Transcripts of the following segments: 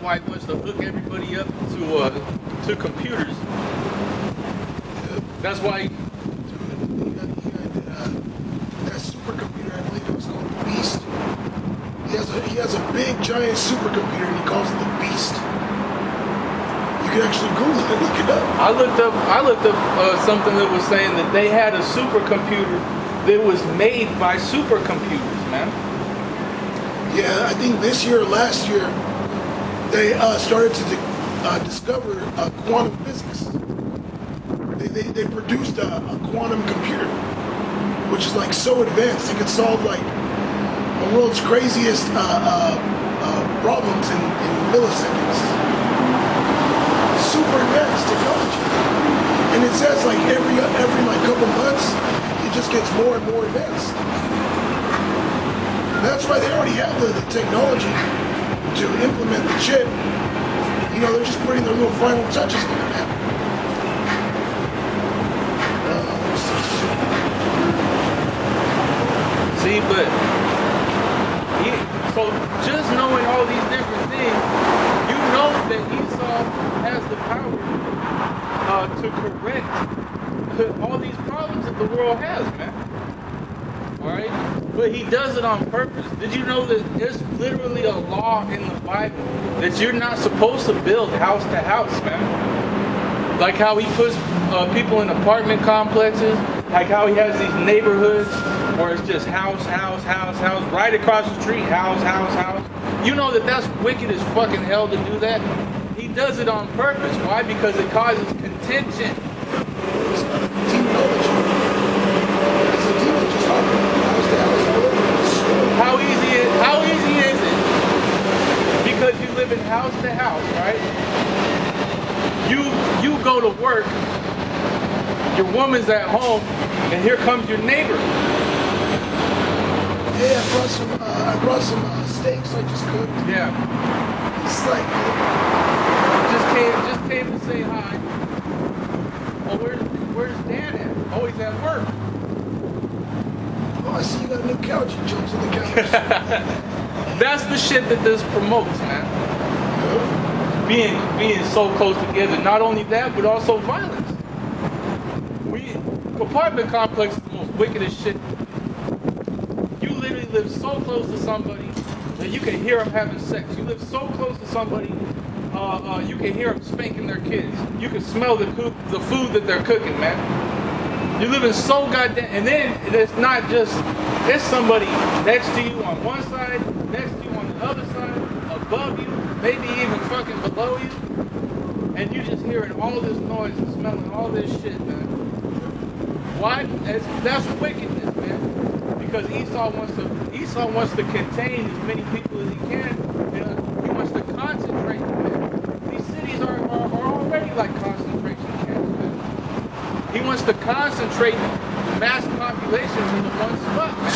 why he wants to hook everybody up to computers. That's why. That supercomputer, I believe it was called the Beast. He has a big giant supercomputer and he calls it the Beast. You can actually Google it and look it up. I looked up something that was saying that they had a supercomputer that was made by supercomputers, man. Yeah, I think this year or last year they started to discover quantum physics. They produced a quantum computer, which is like so advanced it could solve like the world's craziest problems in milliseconds. Super advanced technology, and it says like every like couple months it just gets more and more advanced. That's why they already have the technology to implement the chip. You know, they're just putting their little final touches on it now. See, but so just knowing all these different things, you know that Esau has the power to correct all these problems that the world has, man. Alright? But he does it on purpose. Did you know that there's literally a law in the Bible that you're not supposed to build house to house, man? Like how he puts people in apartment complexes, like how he has these neighborhoods where it's just house, house, house, house, right across the street, house, house, house. You know that that's wicked as fucking hell to do that? He does it on purpose. Why? Because it causes contention. How easy is it? Because you live in house to house, right? You go to work, your woman's at home, and here comes your neighbor. Yeah, I brought some steaks I just cooked. Yeah. It's like just came to say hi. Oh, where's Dan at? Oh, he's at work. Oh, I see you got a new couch. He jumps on the couch. That's the shit that this promotes, man. Being so close together. Not only that, but also violence. Apartment complex is the most wickedest shit. You literally live so close to somebody that you can hear them having sex. You live so close to somebody, you can hear them spanking their kids. You can smell the food that they're cooking, man. You live in so goddamn, and then it's not just, it's somebody next to you on one side, next to you on the other side, above you, maybe even fucking below you, and you just hearing all this noise and smelling all this shit, man. Why? That's wickedness, man. Because Esau wants to contain as many people as he can. He wants to concentrate, man. These cities are already like concentration camps, man. He wants to concentrate mass populations into one spot, man.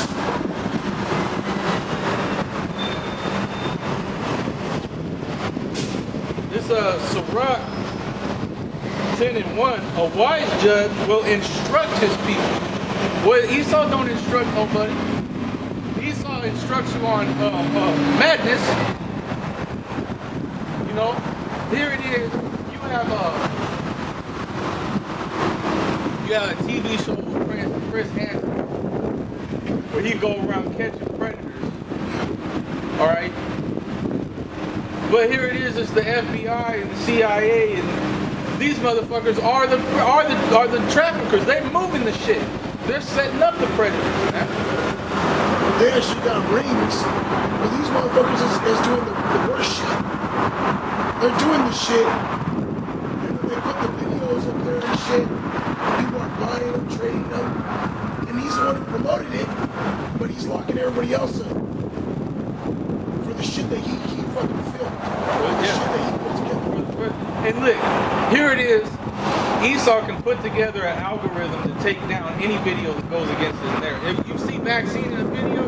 This Sirach 10:1, a wise judge will instruct his people. Well, Esau don't instruct nobody. Esau instructs you on madness. You know, here it is. You have a TV show with Chris Hansen where he go around catching predators. All right. But here it is. It's the FBI and the CIA and these motherfuckers are the traffickers. They're moving the shit. They're setting up the predators, man. They actually got rings where these motherfuckers is doing the worst shit. They're doing the shit, and then they put the videos up there and shit. People are buying them, trading them, and he's the one who promoted it, but he's locking everybody else up for the shit that he fucking filmed. The shit that he put together. And look, here it is. Esau can put together an algorithm to take down any video that goes against his narrative. If you see vaccine in a video,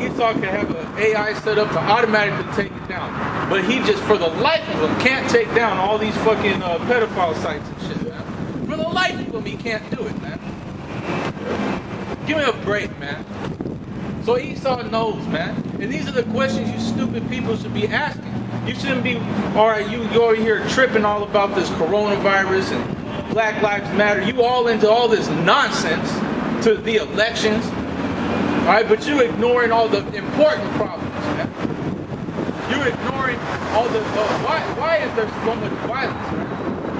Esau can have an AI set up to automatically take it down. But he just, for the life of him, can't take down all these fucking pedophile sites and shit, man. For the life of him, he can't do it, man. Give me a break, man. So Esau knows, man. And these are the questions you stupid people should be asking. You shouldn't be, all right, you over here tripping all about this coronavirus and Black Lives Matter. You all into all this nonsense to the elections, all right? But you ignoring all the important problems, man. You're ignoring all the, why is there so much violence, man?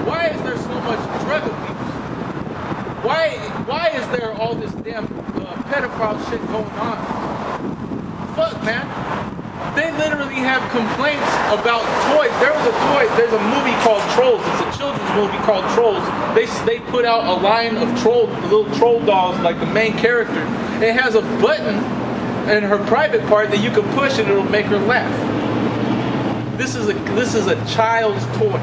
Why is there so much drug abuse? Why is there all this damn pedophile shit going on? Fuck, man. They literally have complaints about toys. There's a movie called Trolls. It's a children's movie called Trolls. They put out a line of little troll dolls, like the main character. It has a button in her private part that you can push and it'll make her laugh. This is a child's toy.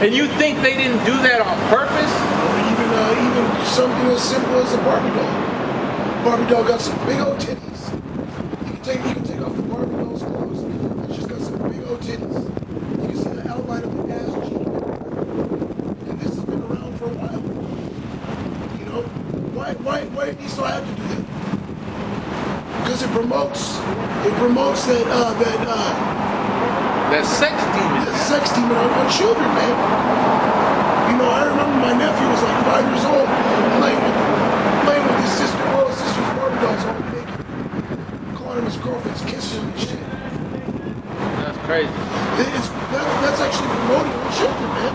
And you think they didn't do that on purpose? Or even something as simple as a Barbie doll. Barbie doll got some big old titties. You can take off the Barbie doll's clothes, and she's got some big old titties. You can see the outline of the ass cheek. And this has been around for a while. You know? Why do you still have to do that? Because it promotes that sex demon. That sex demon on children, man. You know, I remember my nephew was like 5 years old, playing with his sister's Barbie dolls all naked. Calling his girlfriend's kissing and shit. That's crazy. That's actually promoting on children, man.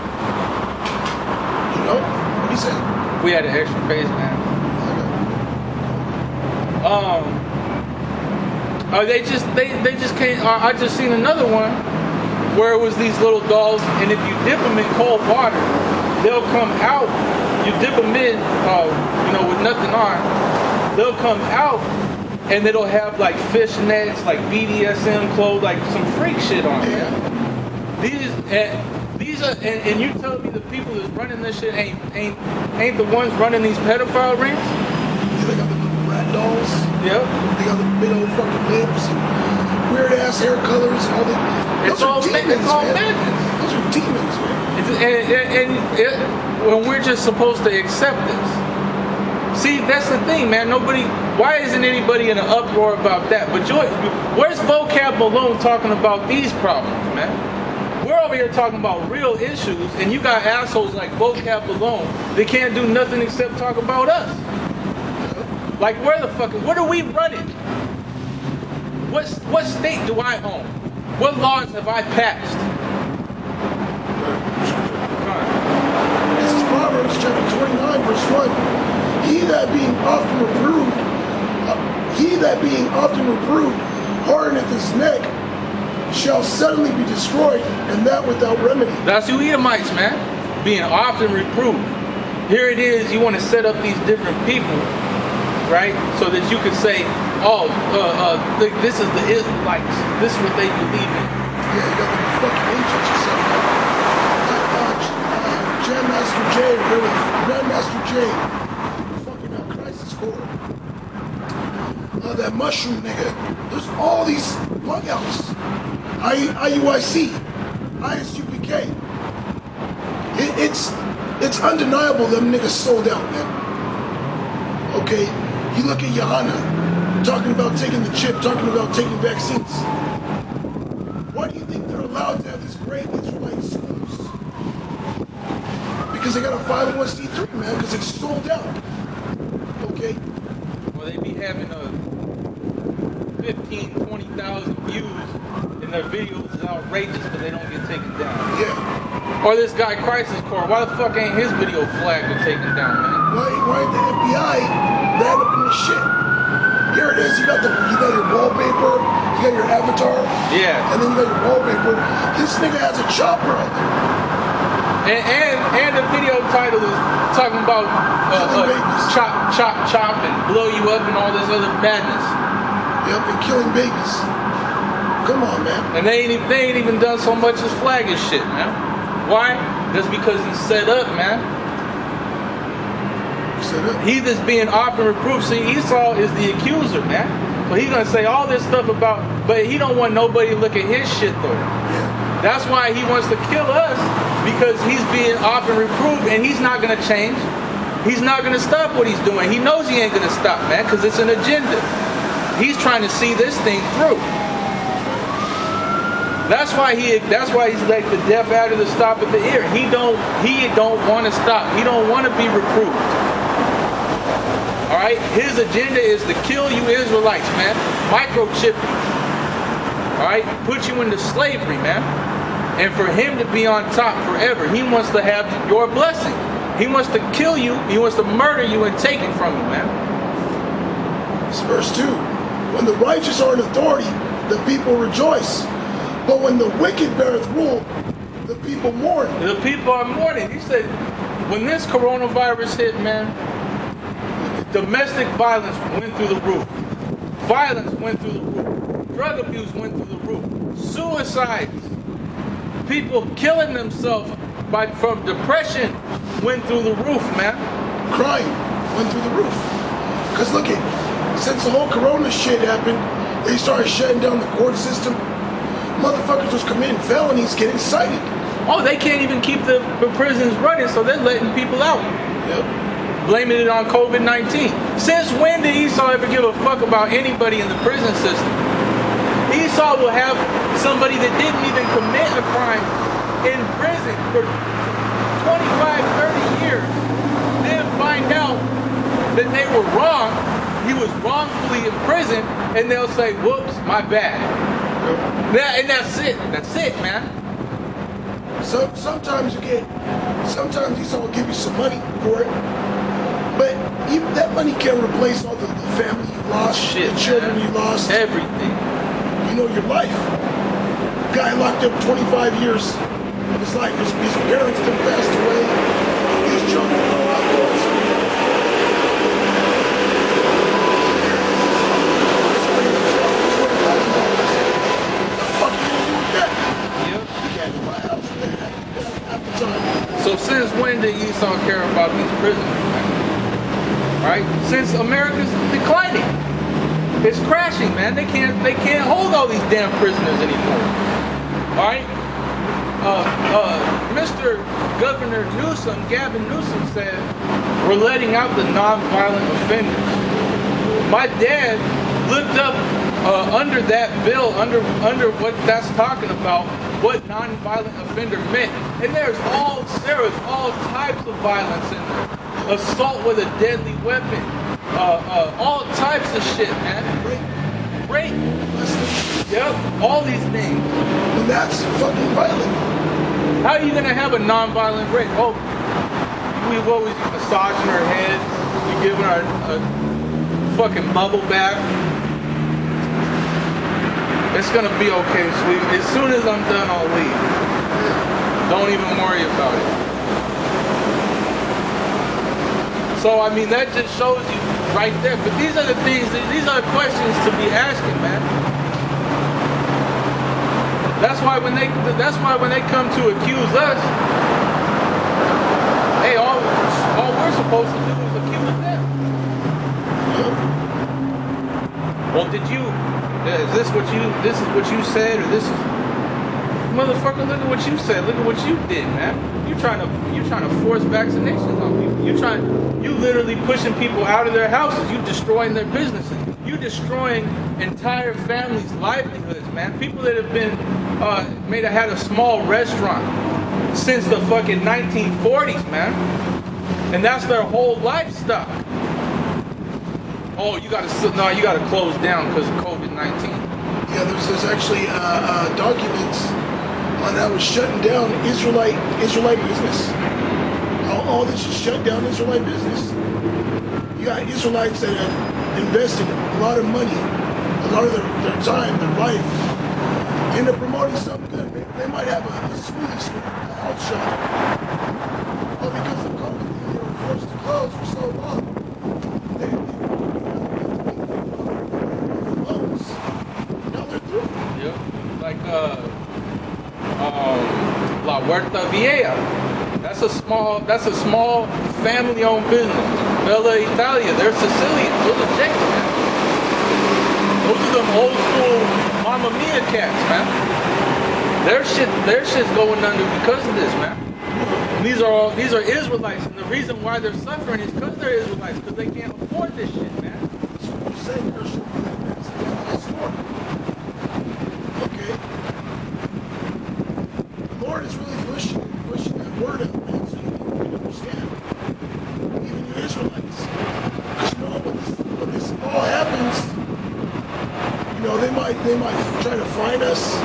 You know? What do you say? We had an extra face, man. They just came. I just seen another one where it was these little dolls, and if you dip them in cold water, they'll come out. You dip them in, with nothing on. They'll come out, and it'll have like fishnets, like BDSM clothes, like some freak shit on it. Yeah. These are, and you tell me the people that's running this shit ain't the ones running these pedophile rings? Yeah, they got the little rat dolls. Yep. They got the big old fucking lips and weird ass hair colors and all that. It's all madness. Those are demons, man. And when we're just supposed to accept this. See, that's the thing, man. Why isn't anybody in an uproar about that? But where's Vocab Malone talking about these problems, man? We're over here talking about real issues, and you got assholes like Vocab Malone. They can't do nothing except talk about us. Like, what are we running? What state do I own? What laws have I passed? This is Proverbs chapter 29, verse 1. He that being often reproved hardeneth his neck shall suddenly be destroyed, and that without remedy. That's you Edomites, man. Being often reproved. Here it is, you want to set up these different people, right? So that you can say, this is the Israelites. This is what they believe in. Yeah, you got the fucking ancients or something. Grandmaster J. Fucking Crisis Core. That mushroom nigga. There's all these bug outs. IUIC. ISUPK. It's undeniable them niggas sold out, man. Okay? You look at Johanna, talking about taking the chip, talking about taking vaccines. Why do you think they're allowed to have these great Israelite schools? Because they got a 501c3, man, because it's sold out. Okay? Well, they be having 15, 20,000 views, and their videos is outrageous, but they don't get taken down. Yeah. Or this guy, Crisis Core, why the fuck ain't his video flagged and taken down, man? Why ain't the FBI ran up in this shit? Here it is, you got your wallpaper, you got your avatar. Yeah. And then you got your wallpaper. This nigga has a chopper out there. And the video title is talking about chop, chop, chop, and blow you up and all this other madness. Yep, and killing babies. Come on, man. And they ain't even done so much as flagging shit, man. Why? Just because he's set up, man. Set up? He that's being often reproved. See, Esau is the accuser, man. So he's gonna say all this stuff about, but he don't want nobody to look at his shit though. Yeah. That's why he wants to kill us, because he's being often reproved and he's not gonna change. He's not gonna stop what he's doing. He knows he ain't gonna stop, man, because it's an agenda. He's trying to see this thing through. That's why he's like the deaf adder to stop at the ear. He don't want to stop. He don't want to be reproved. All right, his agenda is to kill you Israelites, man. Microchip you. All right, put you into slavery, man. And for him to be on top forever, he wants to have your blessing. He wants to kill you. He wants to murder you and take it from you, man. It's verse 2. When the righteous are in authority, the people rejoice. But when the wicked beareth rule, the people mourn. The people are mourning. He said, when this coronavirus hit, man, domestic violence went through the roof. Violence went through the roof. Drug abuse went through the roof. Suicides. People killing themselves from depression went through the roof, man. Crime went through the roof. Because look it, since the whole corona shit happened, they started shutting down the court system. Motherfuckers was committing felonies, getting cited. Oh, they can't even keep the prisons running, so they're letting people out. Yep. Blaming it on COVID-19. Since when did Esau ever give a fuck about anybody in the prison system? Esau will have somebody that didn't even commit a crime in prison for 25, 30 years, then find out that they were wrong, he was wrongfully imprisoned, and they'll say, whoops, my bad. And that's it, man. So sometimes Esau will give you some money for it, but that money can't replace all the family you lost, shit, the children man. you lost, everything. You know, your life. Guy locked up 25 years of his life. His parents done passed away. His children are outdoors. What the fuck are you gonna do with that? Yep. You can't buy a house with that at the time. So since when did Esau care about these prisoners, man? Right? Since America's declining. It's crashing, man. They can't hold all these damn prisoners anymore. All right? Mr. Governor Newsom, Gavin Newsom said, we're letting out the non-violent offenders. My dad looked up under that bill, under what that's talking about, what non-violent offender meant. And there was all types of violence in there. Assault with a deadly weapon. All types of shit, man. Rape. Yep, all these things. And that's fucking violent. How are you gonna have a non-violent rape? Oh, we've always massaging our head. We giving our fucking bubble bath. It's gonna be okay, sweetie. As soon as I'm done, I'll leave. Don't even worry about it. So, I mean, that just shows you right there. But these are the things, these are questions to be asking, man. That's why when they come to accuse us, hey, all we're supposed to do is accuse them. Well, is this what you said, or this is, motherfucker, look at what you said, look at what you did, man. You're trying to force vaccinations on people. You literally pushing people out of their houses. You destroying their businesses. You destroying entire families' livelihoods, man. People that have been may have had a small restaurant since the fucking 1940s, man, and that's their whole lifestyle. Oh, you gotta close down because of COVID-19. Yeah, there's actually documents on how was shutting down Israelite business. All this is shut down Israelite business. You got Israelites that have invested a lot of money, a lot of their time, their life, into promoting something good. They might have a smoothie store, a health shop. But because of COVID, they were forced to close for so long. Now they're through. Yep. Like La Huerta Vieja. That's a small family-owned business. Bella Italia, they're Sicilian. Those are Jakes, man. Those are them old school Mamma Mia cats, man. Their shit's going under because of this, man. And these are Israelites, and the reason why they're suffering is because they're Israelites, because they can't afford this shit, man. You say Christian, that's the store. Okay. they might try to find us.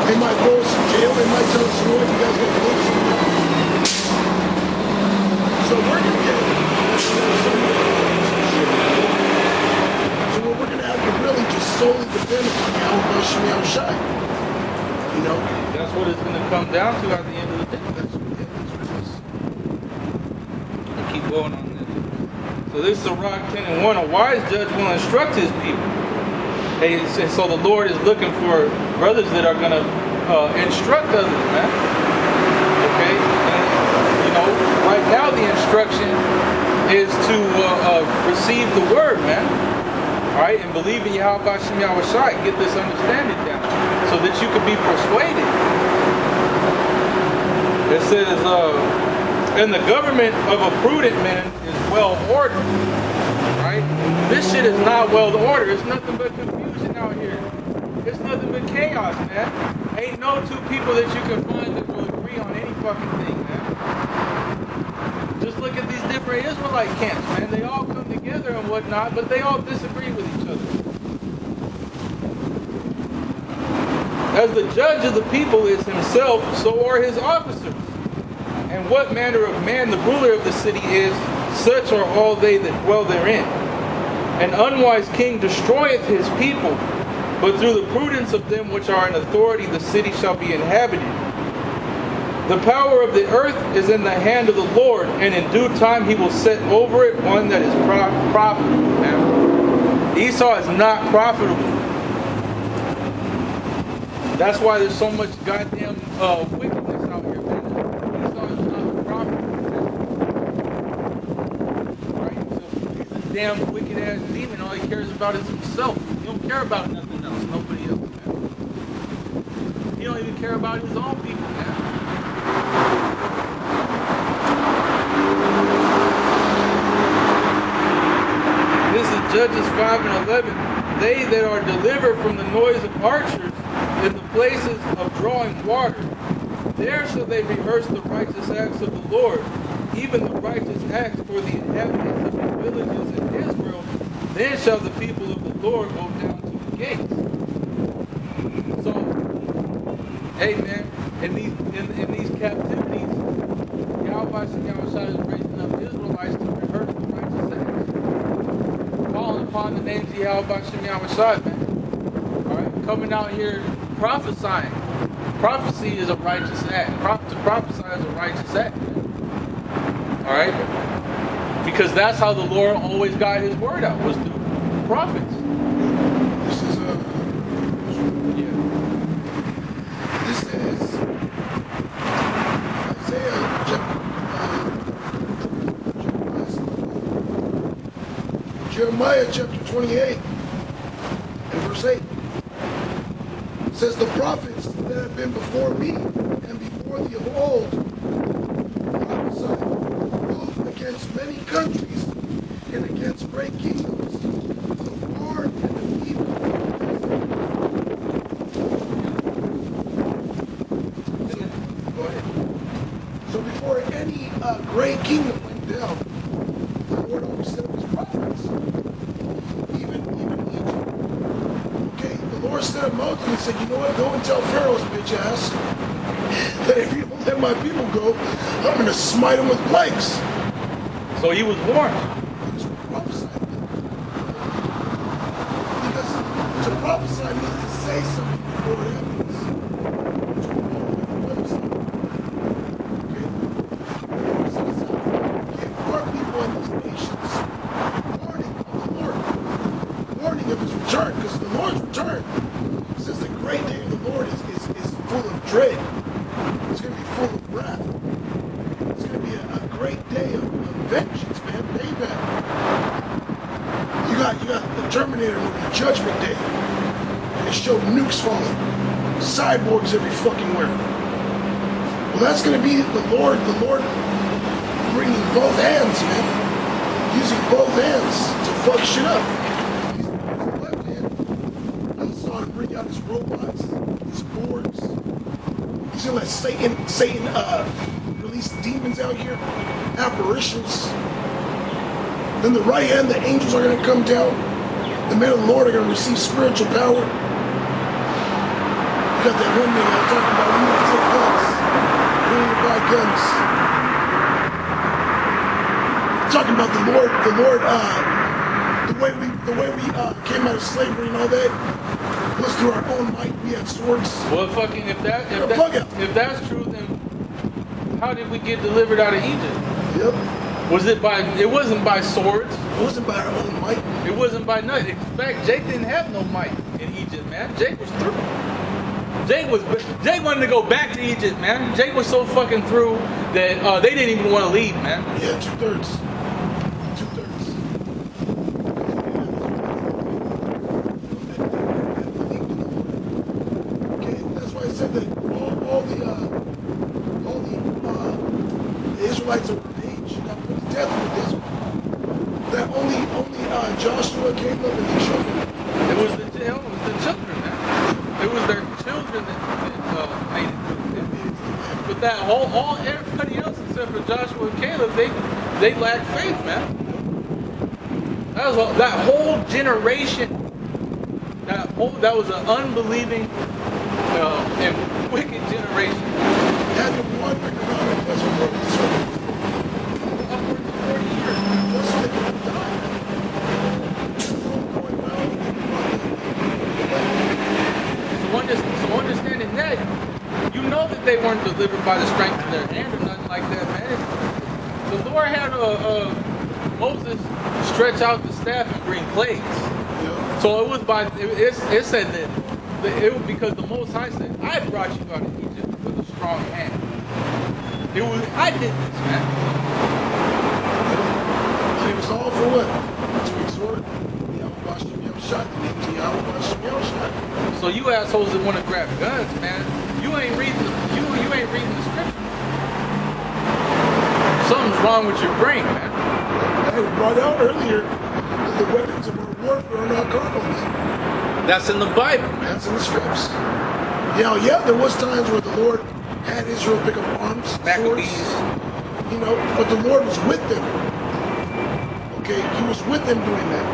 They might throw us in jail. They might tell us, you know what, you guys got to live somewhere. So we're going to get so we're going to have to really just solely depend upon Yahweh Shemi Shai. You know? That's what it's going to come down to at the end of the day. That's what it is. I'll keep going on this. So this is Sirach 10 and 1. A wise judge will instruct his people. Hey, so the Lord is looking for brothers that are going to instruct others, man. Okay? And, you know, right now the instruction is to receive the word, man. All right? And believe in Yahweh Shem Yahweh Shai. Get this understanding down so that you can be persuaded. It says, and the government of a prudent man is well ordered. Right? This shit is not well ordered. It's nothing but confusion out here. It's nothing but chaos, man. Ain't no two people that you can find that will agree on any fucking thing, man. Just look at these different Israelite camps, man. They all come together and whatnot, but they all disagree with each other. As the judge of the people is himself, so are his officers. And what manner of man the ruler of the city is, such are all they that dwell therein. An unwise king destroyeth his people, but through the prudence of them which are in authority the city shall be inhabited. The power of the earth is in the hand of the Lord, and in due time he will set over it one that is profitable. Now, Esau is not profitable. That's why there's so much goddamn wickedness out here, man. Esau is not profitable. Right? So he's a damn wicked ass demon. All he cares about is himself. He don't care about nothing else, nobody else, man. He don't even care about his own people, man. This is Judges 5 and 11. They that are delivered from the noise of archers in the places of drawing water, there shall they rehearse the righteous acts of the Lord, even the righteous acts for the inhabitants of the villages in Israel. Then shall the people of the Lord go down to the gates. So, hey man, in these captivities, Yahweh Shem Yahweh Shai is raising up Israelites to rehearse the righteous acts, calling upon the names of Yahweh Shem Yahweh Shai, man. All right, coming out here prophesying. Prophecy is a righteous act. To prophesy is a righteous act. All right, because that's how the Lord always got His word out, was through prophets. This is This is Isaiah Jeremiah chapter 28 and verse 8. It says, the prophets that have been before me and before thee of old prophesied both against many countries and against great kingdoms, the far and the feeble. Go ahead. So before any great kingdom went down, the Lord always sent up his prophets. Even Egypt. Okay, the Lord sent up Moses and said, you know what, go and tell Pharaoh's bitch ass that if you don't let my people go, I'm going to smite them with plagues. So he was warned. He was prophesied. Because to prophesy means to say something before it happens. Okay? Give our people in these nations warning of the Lord. Warning of his return. Because the Lord's return, since the great day of the Lord is full of dread. It's going to be full of wrath. It's going to be a great day of vengeance, man. Payback. You got the Terminator movie, Judgment Day. And it showed nukes falling. Cyborgs every fucking where. Well, that's going to be the Lord bringing both hands, man. Using both hands to fuck shit up. Using the left hand, he saw him bring out his robots, his boards. He's going to let Satan release demons out here, apparitions. Then the right hand, the angels are going to come down. The men of the Lord are going to receive spiritual power. got that one nigga talking about we need to take guns. We need to buy guns. Talking about the Lord, the way we came out of slavery and all that was through our own might. We had swords. Well, fucking if that's true, then how did we get delivered out of Egypt? Yep. It wasn't by swords. It wasn't by our own might. It wasn't by nothing. In fact, Jake didn't have no might in Egypt, man. Jake was through. Jake wanted to go back to Egypt, man. Jake was so fucking through that they didn't even want to leave, man. Yeah, 2/3. Okay, that's why I said that all the Israelites that were of age got put to death in the desert. That only Joshua, Caleb, and the children. It was the children, man. It was their children that made it. But that all everybody else except for Joshua and Caleb, they lacked faith, man. That whole generation. That was an unbelieving and wicked generation. Had to wander around the desert for Upwards of 40 years. just so they could die. So understanding that, you know that they weren't delivered by the strength of their hand or nothing like that, man. The Lord had Moses stretch out the staff and bring plagues. Yeah. So it was it said that it was because the Most High said, I brought you out of Egypt with a strong hand. I did this, man. And it was all for what? To exhort shot the name to shot. So you assholes that want to grab guns, man, you ain't reading the scripture. Something's wrong with your brain, man. That was brought out earlier that the weapons of our warfare are not carnal, man. That's in the Bible. That's in the scripts. Yeah, there was times where the Lord had Israel pick up arms, swords, but the Lord was with them. Okay, He was with them doing that.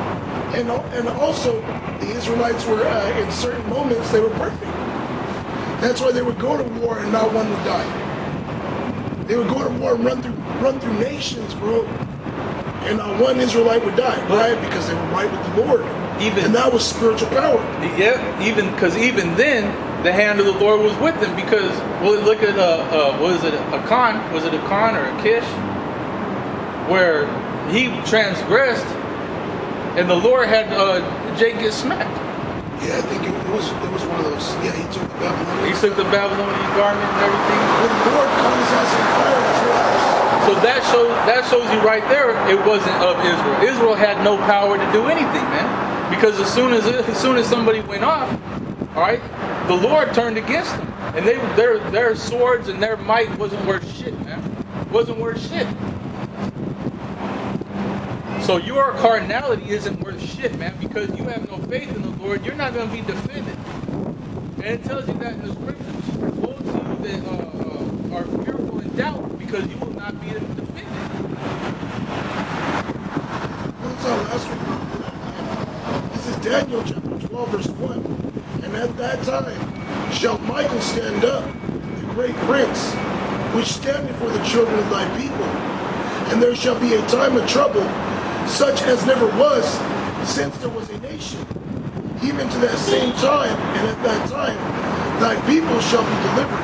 And also, the Israelites were, in certain moments, they were perfect. That's why they would go to war and not one would die. They would go to war and run through nations, bro. And not one Israelite would die. Why? Because they were right with the Lord. And that was spiritual power. Yeah, even then, the hand of the Lord was with them because, look at, was it Achan or Achish? Where he transgressed and the Lord had Jake get smacked. Yeah, I think it was one of those. Yeah, he took the Babylonian. He took the Babylonian garment and everything. Well, the Lord caught his ass on fire as well. So that shows you right there it wasn't of Israel. Israel had no power to do anything, man. Because as soon as somebody went off, all right, the Lord turned against them, and their swords and their might wasn't worth shit, man. Wasn't worth shit. So your carnality isn't worth shit, man, because you have no faith in the Lord. You're not going to be defended. And it tells you that in the scriptures. Woe to you that are fearful in doubt, because you will not be defended. What's our last one? This is Daniel chapter 12, verse 1. And at that time shall Michael stand up, the great prince, which standeth for the children of thy people. And there shall be a time of trouble, such as never was since there was a nation, even to that same time, and at that time thy people shall be delivered,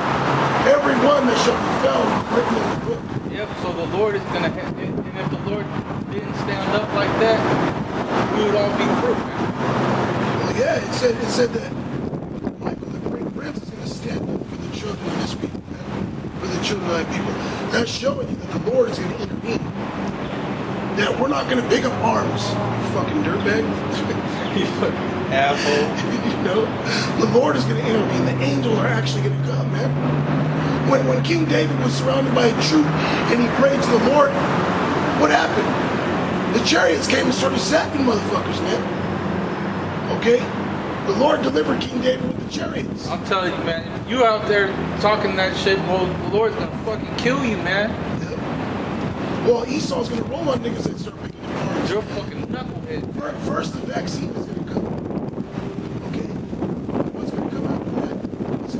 every one that shall be found written in the book. Yep, so the Lord is going to, and if the Lord didn't stand up like that, we would all be through, man. Well, yeah, it said that Michael, the great prince, is going to stand up for the children of his people, man, for the children of thy people. That's showing you that the Lord is going to intervene. That we're not going to pick up arms, you fucking dirtbag. You fucking asshole. The Lord is going to intervene. The angels are actually going to come, man. When King David was surrounded by a troop and he prayed to the Lord, what happened? The chariots came and started sacking motherfuckers, man. Okay? The Lord delivered King David with the chariots. I'm telling you, man, you out there talking that shit, well, the Lord's going to fucking kill you, man. Well, Esau's going to roll on niggas that start picking up arms. You're a fucking knucklehead. First, the vaccine is going to come. Okay? What's going to come after that? It's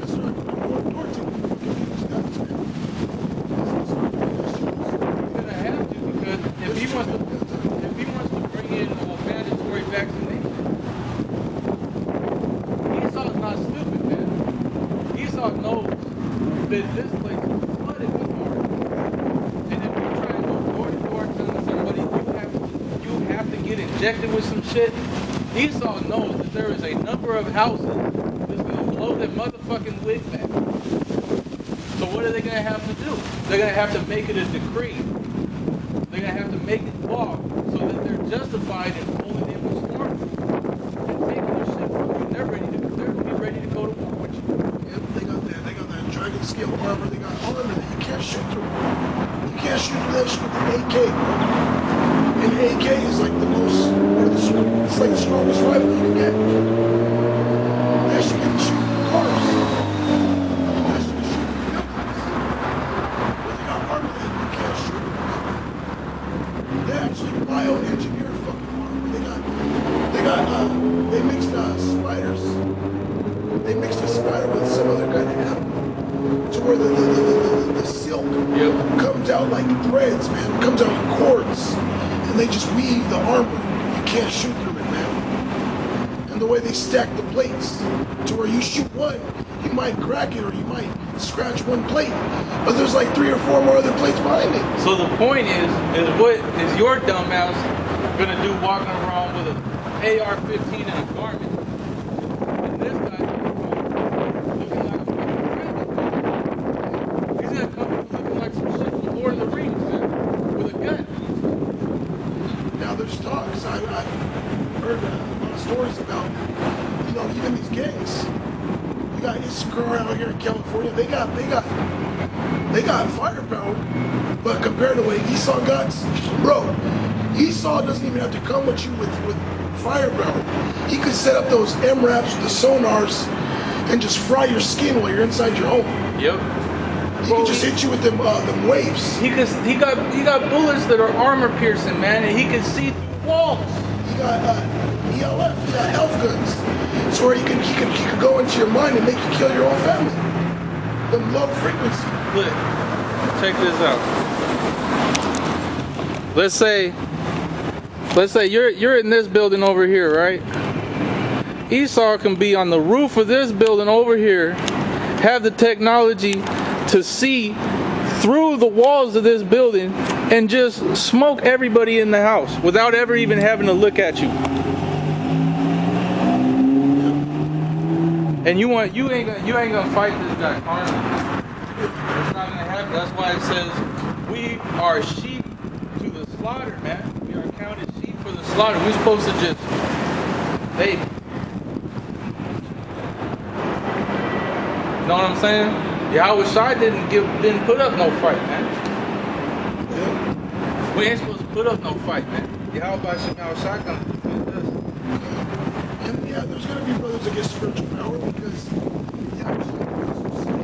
Esau knows that this place is flooded with armor. And if you try to go door to door telling somebody you have to get injected with some shit, Esau knows that there is a number of houses that's going to blow their motherfucking wig back. So what are they going to have to do? They're going to have to make it a decree. They're going to have to make it law so that they're justified in pulling in the storm and taking their shit from you. They're going to be ready to go to war with you. Yep, they got that dragon scale armor. They got armor that you can't shoot through. You can't shoot through that shit with an AK, bro. And the AK is like the most, it's like the strongest rifle you can get. That shit can shoot cars. That shit can shoot buildings. But they got armor that you can't shoot. They actually bioengineered fucking armor. They mixed spiders. They mixed a spider with some other kind of animal to where the silk comes out like threads, man. It comes out in cords. And they just weave the armor. You can't shoot through it, man. And the way they stack the plates to where you shoot one, you might crack it or you might scratch one plate. But there's like 3 or 4 more other plates behind it. So the point is what is your dumbass gonna do walking around with an AR-15 in a garment? And this guy looking like a fucking president. He's gonna come looking like some shit from Lord of the Rings, man, with a gun. Now there's talks. I've heard a lot of stories about, even these gangs. You got Issachar out here in California. They got firepower, but compared to what Esau got, bro, Esau doesn't even have to come with you with firepower. He could set up those MRAPs with the sonars and just fry your skin while you're inside your home. Yep. He can just hit you with them waves. He got bullets that are armor piercing, man, and he can see through walls. He got ELF. He got elf guns. So where he could go into your mind and make you kill your own family. The low frequency. Look, check this out. Let's say you're in this building over here, right? Esau can be on the roof of this building over here, have the technology to see through the walls of this building and just smoke everybody in the house without ever even having to look at you. And you ain't gonna fight this guy carnally. It's not gonna happen. That's why it says we are sheep to the slaughter, man. We are counted sheep for the slaughter. We're supposed to just, hey, you know what I'm saying? Yahweh Shai didn't put up no fight, man. Yeah. We ain't supposed to put up no fight, man. Yahweh Shai gonna defend us. And yeah, there's gonna be brothers that get spiritual power because Yahweh Shai also say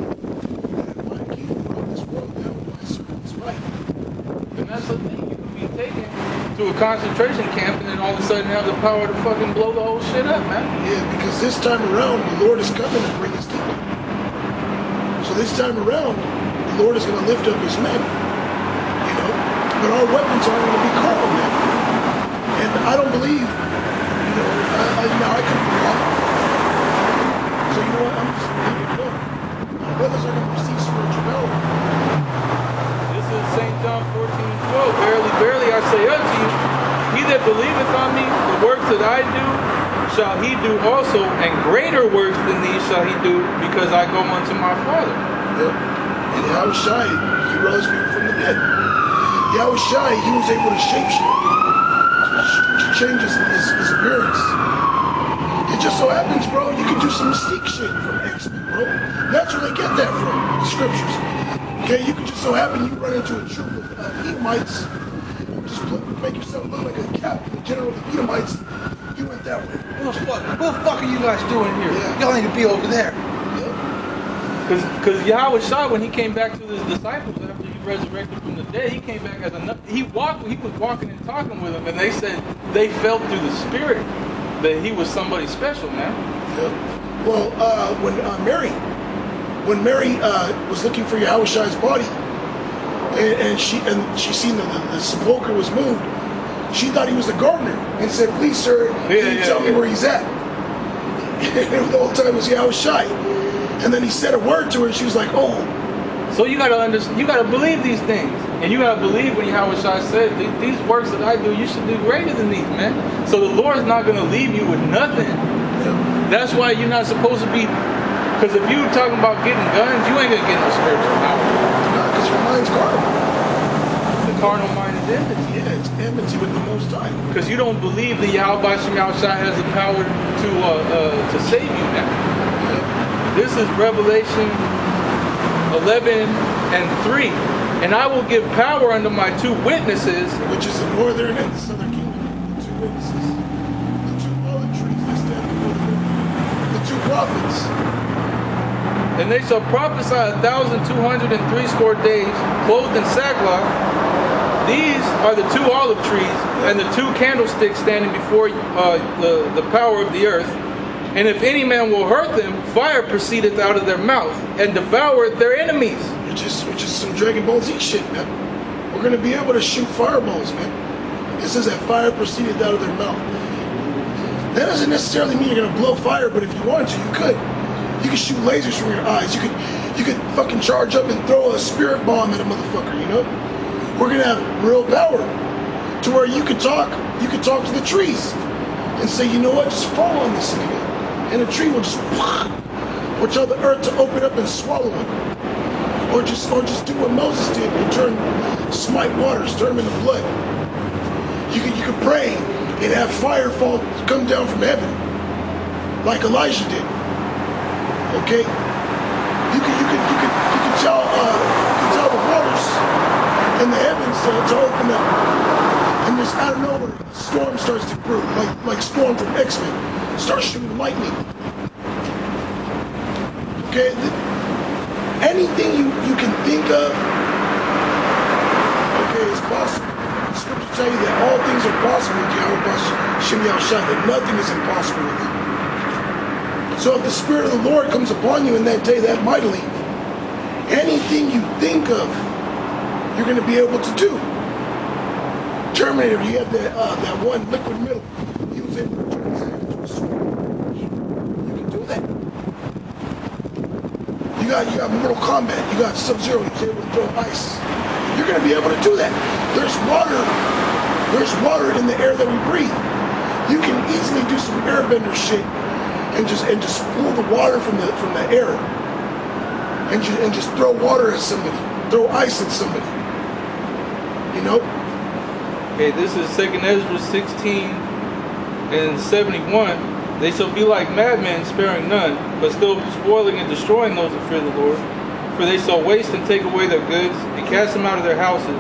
that my kingdom brought this world down to my servant's right. And that's the thing. You could be taken to a concentration camp and then all of a sudden have the power to fucking blow the whole shit up, man. Yeah, because this time around the Lord is coming to bring his kingdom. So this time around, the Lord is going to lift up his men, but our weapons aren't going to be carnal men. And I don't believe, now I could be wrong. So you know what, I'm just going to leave it alone. My brothers are going to receive spiritual power. This is St. John 14:12. Verily, verily, I say unto you, he that believeth on me, the works that I do, shall he do also, and greater works than these shall he do, because I go unto my Father. Yep. And Yahweh Shai, he rose people from the dead. Yahweh Shai, he was able to shapeshift, to change his appearance. It just so happens, bro, you can do some mystique shit from X-Men, bro. That's where they get that from, the scriptures. Okay, you can just so happen you run into a troop of Edomites, just make yourself look like a captain, the general of the Edomites. You went that way. What the fuck are you guys doing here? Yeah. Y'all need to be over there. Yeah. Because Yahweh Shai, when he came back to his disciples after he resurrected from the dead, he came back as he was walking and talking with them, and they said they felt through the Spirit that he was somebody special, man. Yeah. Well, when Mary was looking for Yahweh Shai's body, and she seen the sepulcher was moved, she thought he was the gardener and said, "Please, sir, can you tell me where he's at?" And the whole time it was Yahweh Shai. And then he said a word to her, and she was like, oh. So you gotta understand, you gotta believe these things. And you gotta believe when Yahweh Shai said, these works that I do, you should do greater than these, man. So the Lord's not gonna leave you with nothing. Yeah. That's why you're not supposed to be, because if you talking about getting guns, you ain't gonna get no spiritual power. Because your mind's carnal. The carnal mind is enmity. Yeah, it's enmity with the Most High. Because you don't believe that Yahweh Shai has the power to save you now. Yeah. This is Revelation 11 and 3. And I will give power unto my two witnesses. Which is the northern and the southern kingdom. The two witnesses. The two olive trees that stand before the river. The two prophets. And they shall prophesy 1,260 days, clothed in sackcloth. These are the two olive trees and the two candlesticks standing before the power of the earth. And if any man will hurt them, fire proceedeth out of their mouth and devoureth their enemies. Which is some Dragon Ball Z shit, man. We're going to be able to shoot fireballs, man. It says that fire proceeded out of their mouth. That doesn't necessarily mean you're going to blow fire, but if you wanted to, you could. You could shoot lasers from your eyes. You could fucking charge up and throw a spirit bomb at a motherfucker, you know? We're going to have real power to where you could talk to the trees and say, you know what, just fall on this nigga. And the tree will just, or tell the earth to open up and swallow him. Or just do what Moses did and smite waters, turn them into blood. You could pray and have fire come down from heaven, like Elijah did. Okay? You could tell the waters in the heavens to open up, and just out of nowhere, storm starts to brew, like Storm from X-Men, starts shooting lightning. Okay? Anything you can think of, okay, is possible. The scripture tell you that all things are possible with Yahweh Shem Yahushua, that nothing is impossible with him. So if the Spirit of the Lord comes upon you in that day that mightily, anything you think of, you're going to be able to do. Terminator, you had that one liquid metal. He was able to turn his hand into a sword. You can do that. You got Mortal Kombat, you got Sub-Zero, he was able to throw ice. You're going to be able to do that. There's water in the air that we breathe. You can easily do some airbender shit and just pull the water from the air and just throw water at somebody, throw ice at somebody. You know? Okay, this is 2nd Ezra 16 and 71. They shall be like madmen, sparing none, but still spoiling and destroying those that fear the Lord. For they shall waste and take away their goods, and cast them out of their houses.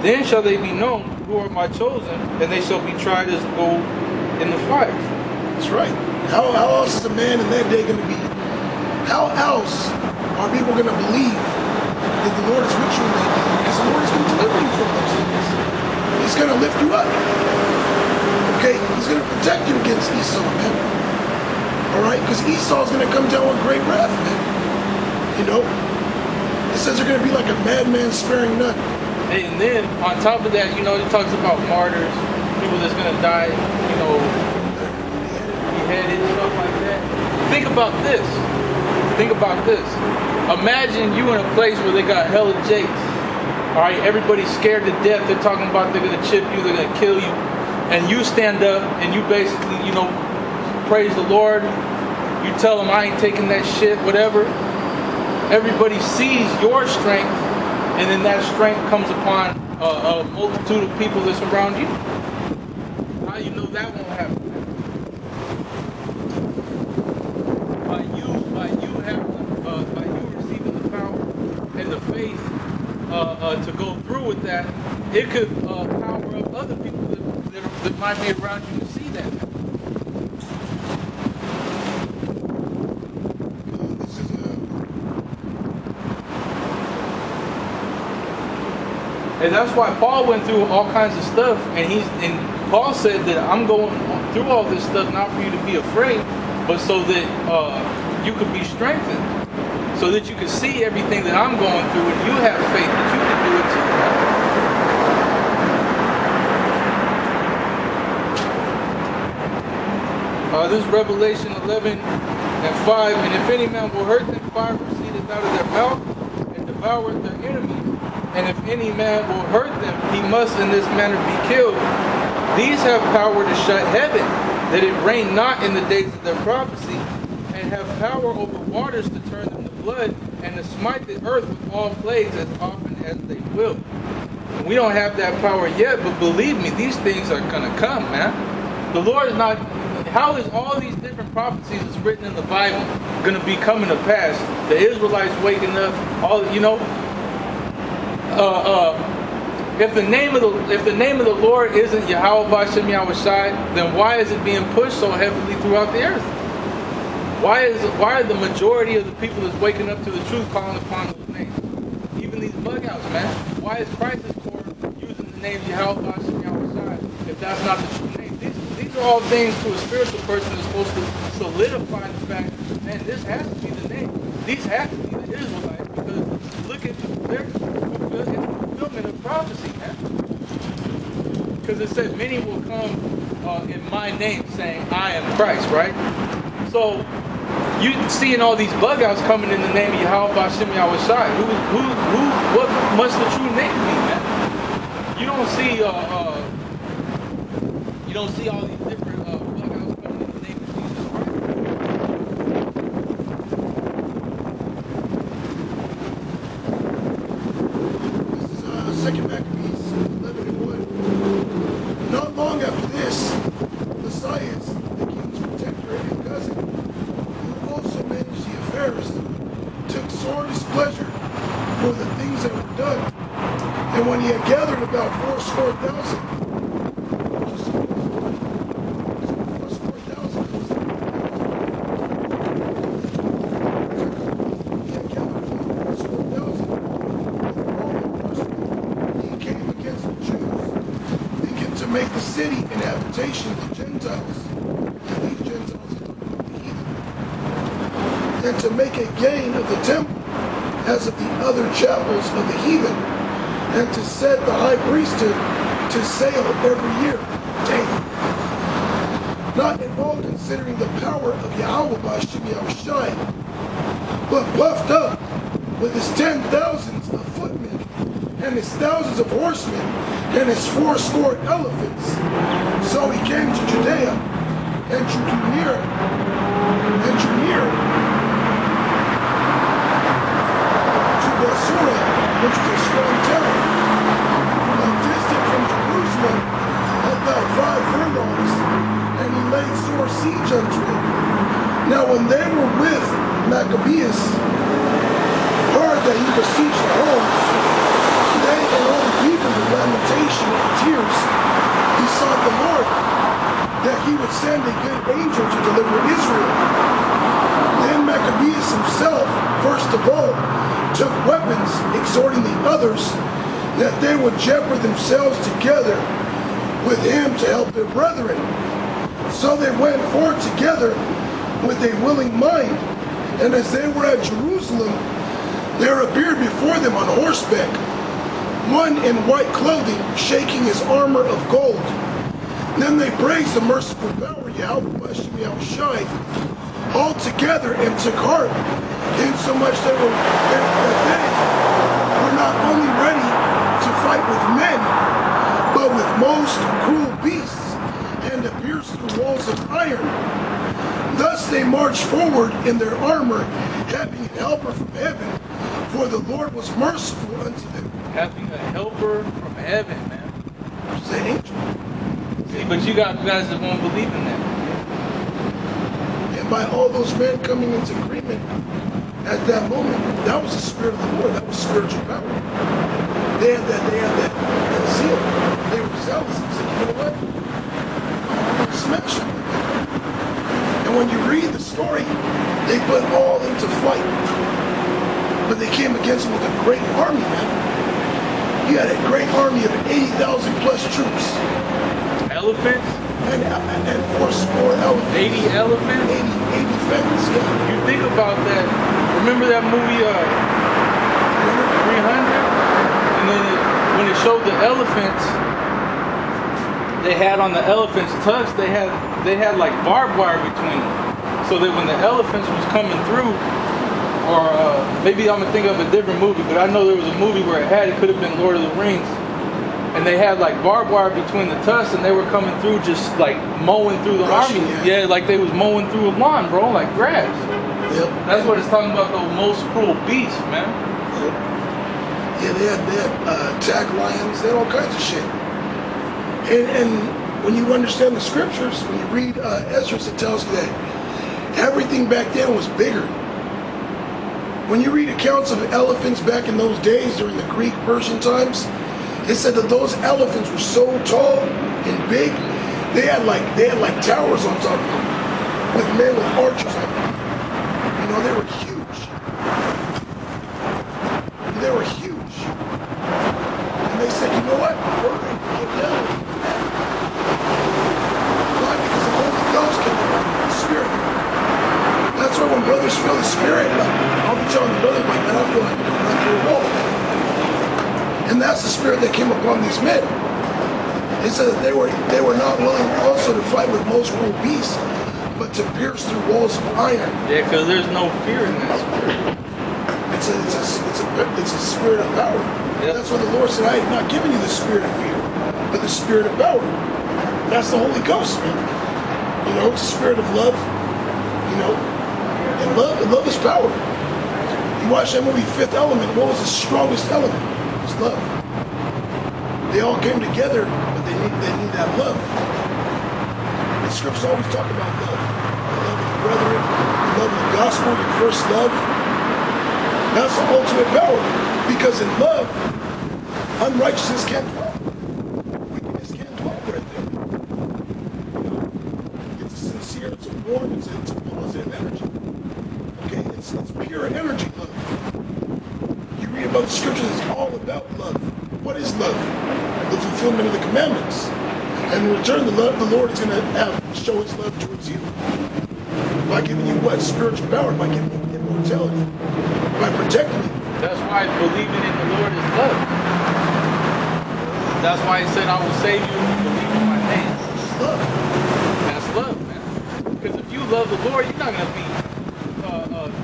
Then shall they be known who are my chosen, and they shall be tried as gold in the fire. That's right. How else is a man in that day going to be? How else are people going to believe that the Lord is with you in that day? Because the Lord is going to deliver you from those things. He's going to lift you up. Okay? He's going to protect you against Esau, man. Alright? Because Esau is going to come down with great wrath, man. You know? It says they're going to be like a madman sparing none. And then, on top of that, you know, it talks about martyrs, people that's going to die, you know, beheaded, stuff like that. Think about this. Think about this. Imagine you in a place where they got hella jakes. Alright? Everybody's scared to death. They're talking about they're going to chip you, they're going to kill you. And you stand up and you basically, you know, praise the Lord. You tell them I ain't taking that shit, whatever. Everybody sees your strength, and then that strength comes upon a multitude of people that's around you. How you know that won't happen? By you receiving the power and the faith to go through with that, it could power up other people that might be around you to see that. And that's why Paul went through all kinds of stuff, and Paul said that I'm going through all this stuff not for you to be afraid, but so that you could be strengthened, so that you can see everything that I'm going through, and you have faith that you can do it too. This is Revelation 11 And 5, and if any man will hurt them, fire proceedeth out of their mouth and devoureth their enemies. And if any man will hurt them, he must in this manner be killed. These have power to shut heaven, that it rain not in the days of their prophecy, and have power over waters to turn them to blood, and to smite the earth with all plagues as often as they will. And we don't have that power yet, but believe me, these things are going to come, man. The Lord is not... How is all these different prophecies that's written in the Bible going to be coming to pass? The Israelites waking up, all, you know... If the name of the Lord isn't Yahweh B'Shem Yahushai, then why is it being pushed so heavily throughout the earth? Why are the majority of the people that's waking up to the truth calling upon those names? Even these bug outs, man. Why is Crisis Core using the name Yahweh B'Shem Yahushai if that's not the true name? These are all things to a spiritual person that's supposed to solidify the fact, man, this has to be the name. These have to be the Israelites, because look at their fulfillment of prophecy, man. Because it said, many will come in my name saying, I am Christ, right? So, you seeing all these bug outs coming in the name of Yahweh B'Shem Yahushai. What must the true name be, man? You don't see all these different bug outs coming in the name of Jesus Christ. This is 2 Maccabees 11:1. Not long after this, Messiah, the king's protector and cousin, who also managed the affairs, took sore displeasure for the things that were done. And when he had gathered about 400,000, make the city an habitation of the Gentiles, and these Gentiles are the heathen, and to make a gain of the temple as of the other chapels of the heathen, and to set the high priesthood to sale every year daily, not at all considering the power of Yahweh B'Shem Yahushai, but puffed up with his 10,000s of footmen and his thousands of horsemen and his 80 elephants. So he came to Judea and drew near to Basura, which was a strong town, distant from Jerusalem about 5 furlongs, and he laid sore siege unto it. Now when they were with Maccabeus, heard that he besieged the homes, they and all the people with lamentation and tears besought the Lord that he would send a good angel to deliver Israel. Then Maccabeus himself, first of all, took weapons, exhorting the others that they would jeopard themselves together with him to help their brethren. So they went forth together with a willing mind, and as they were at Jerusalem, there appeared before them on horseback one in white clothing, shaking his armor of gold. Then they praised the merciful power, Yahweh B'Shem Yahushai, all together, and took heart, insomuch that they were not only ready to fight with men, but with most cruel beasts, and to pierce through walls of iron. Thus they marched forward in their armor, having a helper from heaven, for the Lord was merciful unto them. Having a helper from heaven, man. Which is an angel. See, but you got guys that won't believe in that. And by all those men coming into agreement at that moment, that was the Spirit of the Lord. That was spiritual power. They had that zeal. They were zealous. They said, you know what? I'm going to smash them. And when you read the story, they put all into flight. But they came against them with a great army, man. You had a great army of 80,000 plus troops. Elephants? And 400 elephants. 80 elephants? 80 fence, yeah. You think about that. Remember that movie 300? And then when it showed the elephants, they had on the elephants' tucks, they had like barbed wire between them. so that when the elephants was coming through, or maybe I'm gonna think of a different movie, but I know there was a movie where it could have been Lord of the Rings, and they had like barbed wire between the tusks, and they were coming through just like mowing through the Rushing, army. yeah. Yeah, like they was mowing through a lawn, bro, like grass. Yep. That's what it's talking about, those most cruel beasts, man. Yep. Yeah, they had attack lions, they had all kinds of shit. And when you understand the scriptures, when you read Ezra, it tells you that everything back then was bigger. When you read accounts of elephants back in those days during the Greek Persian times, it said that those elephants were so tall and big, they had like towers on top of them, with men with archers on them. You know, they were huge. They were huge. And they said, you know what? We're going to get down. Why? Because the Holy Ghost came upon the Spirit. That's why when brothers feel the Spirit, like, I'll be telling the brothers, like, man, I feel like I'm going through a wall. And that's the Spirit that came upon these men. It said that they were not willing also to fight with most cruel beasts, but to pierce through walls of iron. Yeah, because there's no fear in that spirit. It's a spirit of power. Yep. That's what the Lord said, I have not given you the spirit of fear, but the spirit of power. That's the Holy Ghost, man. You know, it's a spirit of love. You know, and love is power. You watch that movie Fifth Element, what was the strongest element? It was love. They all came together, but they need that love. The scriptures always talk about love. The love of the brethren, the love of the gospel, your first love. That's the ultimate power. Because in love, unrighteousness can't dwell. Wickedness can't dwell right there. You know, it's a sincere, it's a warm, it's a positive energy. Okay, it's pure energy love. You read about the scriptures, it's all about love. What is love? The fulfillment of the commandments. And in return, the Lord is going to show his love towards you. By giving you what? Spiritual power. By giving you immortality. By protecting you. That's why believing in the Lord is love. That's why he said, I will save you if you believe in my name. It's love. That's love, man. Because if you love the Lord, you're not going to be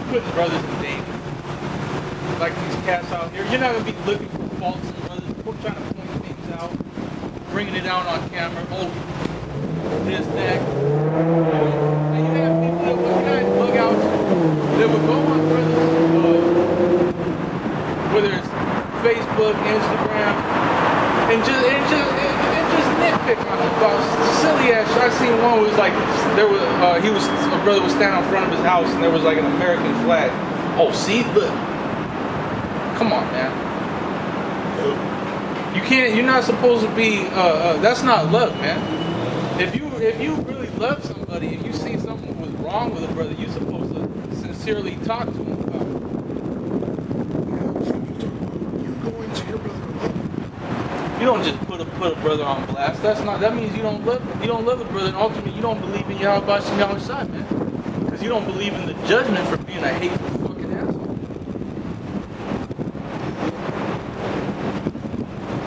putting brothers in danger. Like these cats out here. You're not going to be looking for faults in brothers, trying to point things out, bringing it out on camera. Oh, this, that. And you have people that would kind of bug out, that would go on brothers, whether it's Facebook, Instagram, and just nitpick on it about silly ass. I seen one was like there was a brother was standing in front of his house and there was like an American flag. Oh, see, look. Come on, man. You can't. You're not supposed to be. That's not love, man. If you really love somebody and you see something was wrong with a brother, you're supposed to sincerely talk to him about it. You go into your brother and love. You don't just put a brother on blast. That means you don't love the brother, and ultimately you don't believe in Yahweh Shem, man. Because you don't believe in the judgment for being a hateful fucking asshole.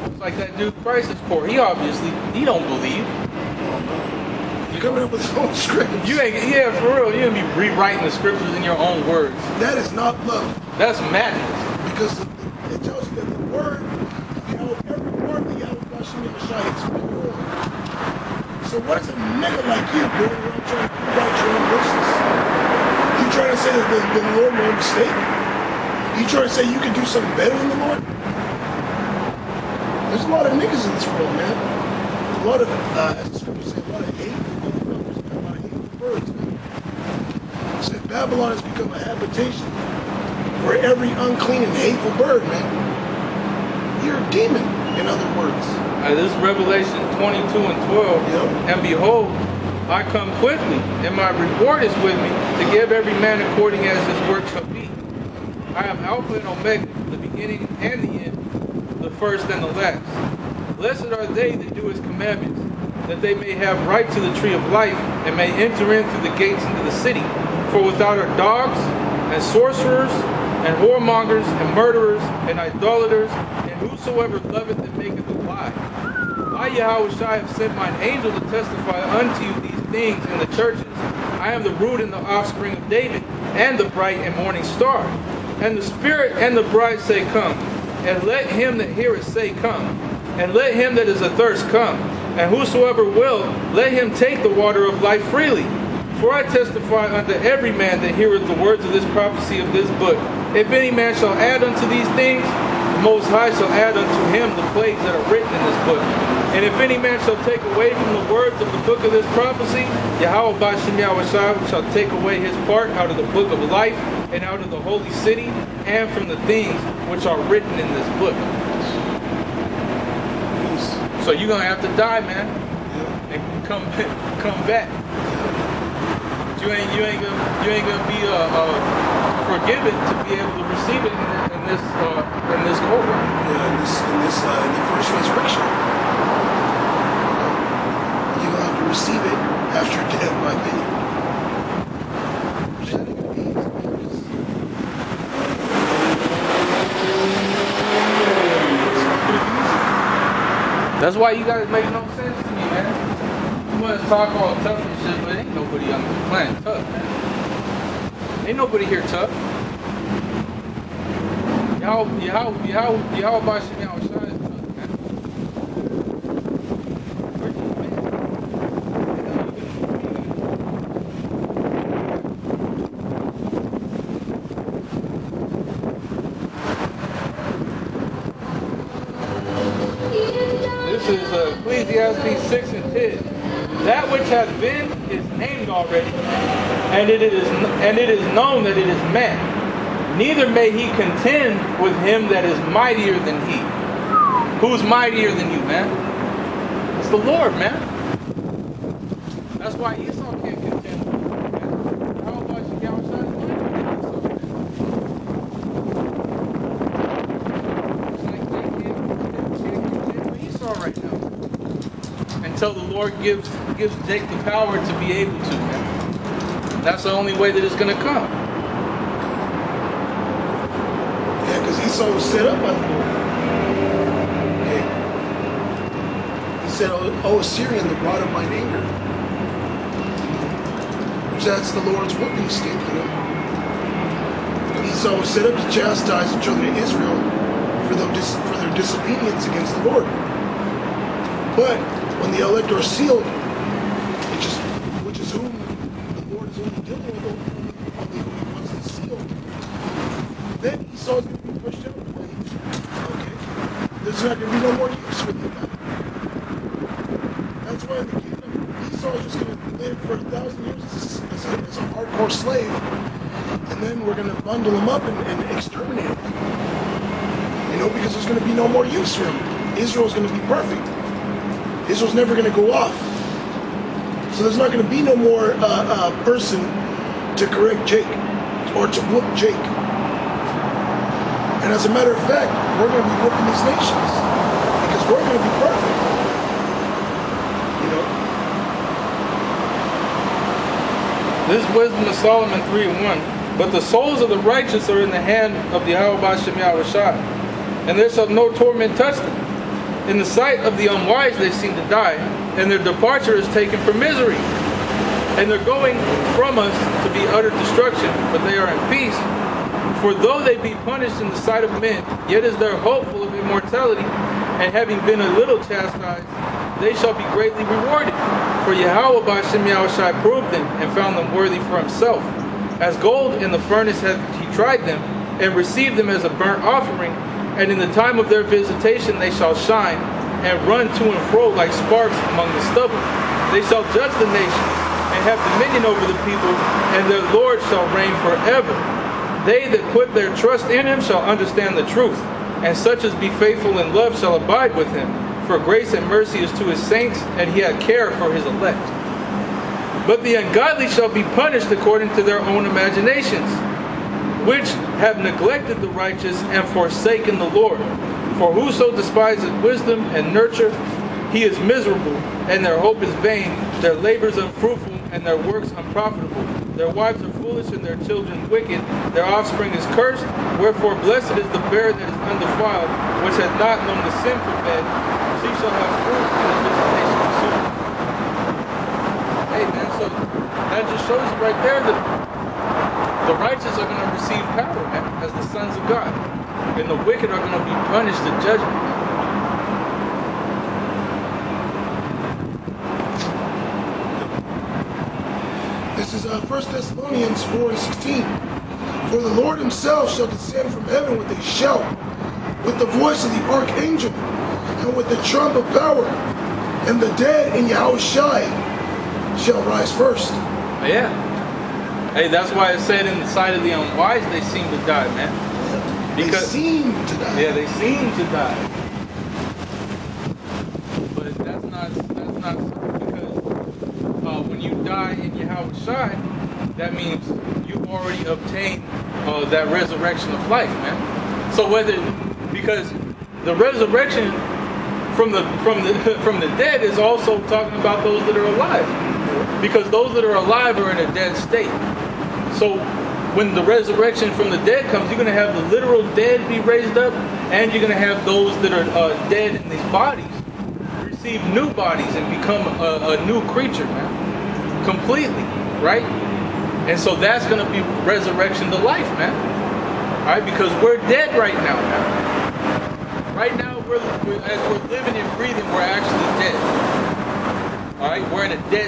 It's like that dude Crisis Core. He don't believe. You're coming up with your own script. Yeah, for real. You're gonna be rewriting the scriptures in your own words. That is not love. That's madness. Because it tells you that the word, every word that Yahweh Hashem Yahshua is pure. So what is a nigga like you going around trying to rewrite your own verses? You trying to say that the Lord made a mistake? You trying to say you can do something better than the Lord? There's a lot of niggas in this world, man. There's a lot of, as the scriptures say, a lot of hateful motherfuckers, a lot of hateful birds, man. It said Babylon has become a habitation for every unclean and hateful bird, man. You're a demon, in other words. This is Revelation 22 and 12. Yep. And behold, I come quickly, and my reward is with me, to give every man according as his work shall be. I am Alpha and Omega, the beginning and the end, the first and the last. Blessed are they that do his commandments, that they may have right to the tree of life, and may enter in through the gates into the city. For without are dogs, and sorcerers, and whoremongers, and murderers, and idolaters, and whosoever loveth and maketh a lie. I, Yahweh Shai, have sent mine angel to testify unto you these things in the churches. I am the root and the offspring of David, and the bright and morning star. And the Spirit and the bride say, Come. And let him that heareth say, Come. And let him that is athirst come. And whosoever will, let him take the water of life freely. For I testify unto every man that heareth the words of this prophecy of this book. If any man shall add unto these things, the Most High shall add unto him the plagues that are written in this book. And if any man shall take away from the words of the book of this prophecy, Yahweh B'Shem Yahushua shall take away his part out of the book of life and out of the holy city and from the things which are written in this book. So you're gonna have to die, man, and come back. You ain't gonna be forgiven to be able to receive it in this court. Yeah, in the first resurrection. You're gonna have to receive it after death, my opinion. Which I think it means. That's why you guys make no sense to me, man. You want to talk all tough and shit, but ain't nobody on this planet tough, man. Ain't nobody here tough. Y'all by Shem Yahushua is tough, man. Where's you, man? This is Ecclesiastes 6 and 10. That which hath been is named already, and it is known that it is man. Neither may he contend with him that is mightier than he. Who's mightier than you, man? It's the Lord, man. That's why Esau can't contend with you, man. How about you, Yahushua? Esau right now, until the Lord gives Jake the power to be able to, man. That's the only way that it's going to come. Yeah, because Esau was set up by the Lord. Okay. He said, "Oh, Assyrian, the rod of mine anger." Which that's the Lord's whipping stick, you know. And Esau was set up to chastise the children of Israel for their disobedience against the Lord. But when the elect are sealed, which is whom the Lord is only dealing with, only who he wants to seal, then Esau's going to be pushed out of the way. Okay, there's not going to be no more use for the guy. That's why in the kingdom, Esau's just going to live for 1,000 years as a hardcore slave, and then we're going to bundle him up and exterminate him. You know, because there's going to be no more use for him. Israel's going to be perfect. Israel's never going to go off. So there's not going to be no more person to correct Jake or to whoop Jake. And as a matter of fact, we're going to be whooping these nations because we're going to be perfect. You know? This is Wisdom of Solomon 3:1. But the souls of the righteous are in the hand of the Yahweh B'Shem Yahushua, and there shall no torment touch them. In the sight of the unwise they seem to die, and their departure is taken for misery. And they're going from us to be utter destruction, but they are in peace. For though they be punished in the sight of men, yet is their hope full of immortality, and having been a little chastised, they shall be greatly rewarded. For Yahweh B'Shem Yahushua proved them, and found them worthy for himself. As gold in the furnace hath he tried them, and received them as a burnt offering. And in the time of their visitation they shall shine, and run to and fro like sparks among the stubble. They shall judge the nations, and have dominion over the people, and their Lord shall reign forever. They that put their trust in him shall understand the truth, and such as be faithful in love shall abide with him. For grace and mercy is to his saints, and he hath care for his elect. But the ungodly shall be punished according to their own imaginations, which have neglected the righteous and forsaken the Lord. For whoso despises wisdom and nurture, he is miserable, and their hope is vain, their labors unfruitful, and their works unprofitable. Their wives are foolish, and their children wicked. Their offspring is cursed. Wherefore blessed is the bear that is undefiled, which hath not known the sinful bed. She shall have fruit in the visitation of Amen. that just shows you right there that the righteous are going to receive power, man, as the sons of God. And the wicked are going to be punished in judgment. This is 1 Thessalonians 4:16. For the Lord himself shall descend from heaven with a shout, with the voice of the archangel, and with the trump of power, and the dead in Yahushua shall rise first. Yeah. Hey, that's why it said in the sight of the unwise they seem to die, man. Because they seem to die. Yeah, they seem to die. But that's not because when you die in Yahushua, that means you've already obtained that resurrection of life, man. So because the resurrection from the dead is also talking about those that are alive, because those that are alive are in a dead state. So when the resurrection from the dead comes, you're going to have the literal dead be raised up, and you're going to have those that are dead in these bodies receive new bodies and become a new creature, man, completely, right? And so that's going to be resurrection to life, man. All right, because we're dead right now, man. Right now, as we're living and breathing, we're actually dead. All right, we're in a dead